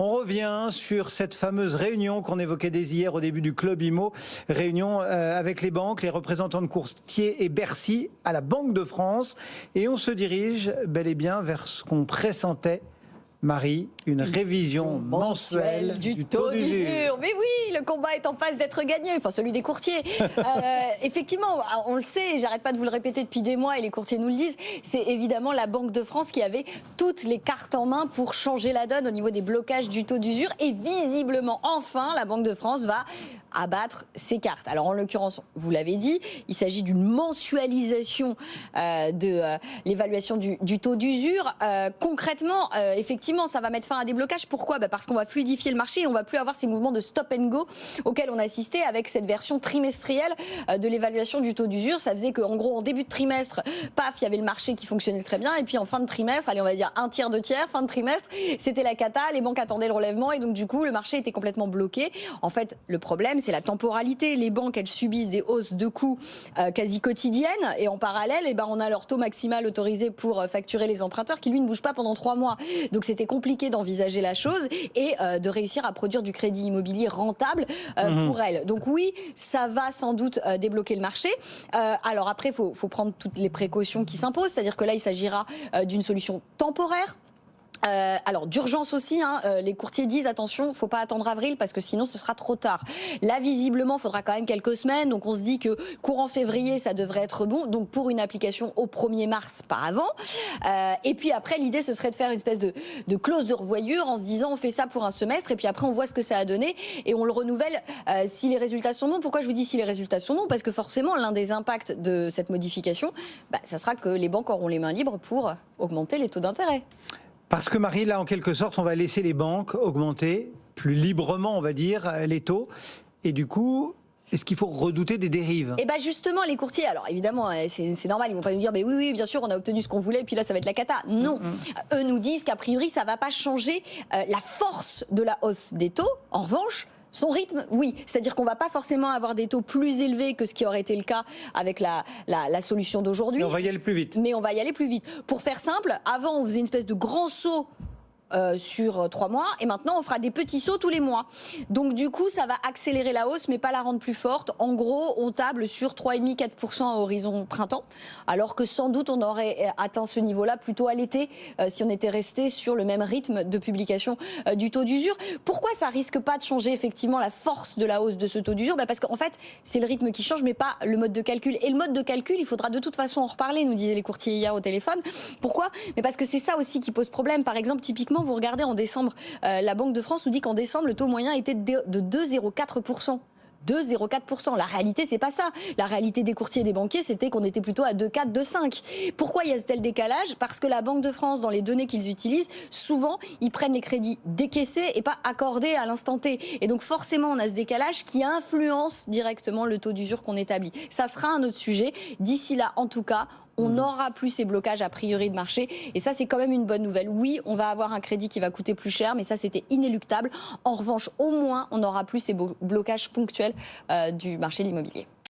On revient sur cette fameuse réunion qu'on évoquait dès hier au début du Club Imo. Réunion avec les banques, les représentants de courtiers et Bercy à la Banque de France. Et on se dirige bel et bien vers ce qu'on pressentait, Marie, une révision mensuelle du taux d'usure. Mais oui, le combat est en passe d'être gagné, enfin celui des courtiers. Effectivement, on le sait, j'arrête pas de vous le répéter depuis des mois et les courtiers nous le disent, c'est évidemment la Banque de France qui avait toutes les cartes en main pour changer la donne au niveau des blocages du taux d'usure. Et visiblement, enfin, la Banque de France va abattre ses cartes. Alors en l'occurrence, vous l'avez dit, il s'agit d'une mensualisation de l'évaluation du taux d'usure. Concrètement, effectivement, ça va mettre fin à des blocages. Pourquoi ? Parce qu'on va fluidifier le marché et on va plus avoir ces mouvements de stop and go auxquels on assistait avec cette version trimestrielle de l'évaluation du taux d'usure. Ça faisait qu'en gros, en début de trimestre, paf, il y avait le marché qui fonctionnait très bien. Et puis en fin de trimestre, allez, on va dire un tiers, deux tiers, fin de trimestre, c'était la cata. Les banques attendaient le relèvement et donc du coup, le marché était complètement bloqué. En fait, le problème, c'est la temporalité. Les banques, elles subissent des hausses de coûts quasi quotidiennes et en parallèle, on a leur taux maximal autorisé pour facturer les emprunteurs qui, lui, ne bouge pas pendant 3 mois. Donc c'était compliqué d'envisager la chose et de réussir à produire du crédit immobilier rentable pour elles. Donc oui, ça va sans doute débloquer le marché. Alors après, il faut prendre toutes les précautions qui s'imposent, c'est-à-dire que là, il s'agira d'une solution temporaire. Alors d'urgence aussi, les courtiers disent attention, faut pas attendre avril parce que sinon ce sera trop tard. Là visiblement, il faudra quand même quelques semaines, donc on se dit que courant février ça devrait être bon, donc pour une application au 1er mars, pas avant. Et puis après l'idée ce serait de faire une espèce de clause de revoyure en se disant on fait ça pour un semestre et puis après on voit ce que ça a donné et on le renouvelle si les résultats sont bons. Pourquoi je vous dis si les résultats sont bons ? Parce que forcément l'un des impacts de cette modification, ça sera que les banques auront les mains libres pour augmenter les taux d'intérêt. Parce que Marie, là, en quelque sorte, on va laisser les banques augmenter plus librement, on va dire, les taux. Et du coup, est-ce qu'il faut redouter des dérives ? Et justement, les courtiers, alors évidemment, c'est normal, ils vont pas nous dire, mais oui, bien sûr, on a obtenu ce qu'on voulait, et puis là, ça va être la cata. Non, eux nous disent qu'a priori, ça va pas changer la force de la hausse des taux. En revanche, son rythme, oui. C'est-à-dire qu'on ne va pas forcément avoir des taux plus élevés que ce qui aurait été le cas avec la solution d'aujourd'hui. Mais on va y aller plus vite. Mais on va y aller plus vite. Pour faire simple, avant, on faisait une espèce de grand saut sur 3 mois et maintenant on fera des petits sauts tous les mois. Donc du coup ça va accélérer la hausse mais pas la rendre plus forte. En gros on table sur 3,5-4% à horizon printemps alors que sans doute on aurait atteint ce niveau-là plutôt à l'été si on était resté sur le même rythme de publication du taux d'usure. Pourquoi ça risque pas de changer effectivement la force de la hausse de ce taux d'usure ? Parce qu'en fait c'est le rythme qui change mais pas le mode de calcul. Et le mode de calcul il faudra de toute façon en reparler, nous disaient les courtiers hier au téléphone. Pourquoi ? Mais parce que c'est ça aussi qui pose problème. Par exemple typiquement vous regardez en décembre, la Banque de France nous dit qu'en décembre, le taux moyen était de 2,04%. 2,04%. La réalité, c'est pas ça. La réalité des courtiers et des banquiers, c'était qu'on était plutôt à 2,4, 2,5. Pourquoi il y a tel décalage ? Parce que la Banque de France, dans les données qu'ils utilisent, souvent, ils prennent les crédits décaissés et pas accordés à l'instant T. Et donc, forcément, on a ce décalage qui influence directement le taux d'usure qu'on établit. Ça sera un autre sujet. D'ici là, en tout cas, on n'aura plus ces blocages a priori de marché. Et ça, c'est quand même une bonne nouvelle. Oui, on va avoir un crédit qui va coûter plus cher, mais ça, c'était inéluctable. En revanche, au moins, on n'aura plus ces blocages ponctuels du marché de l'immobilier.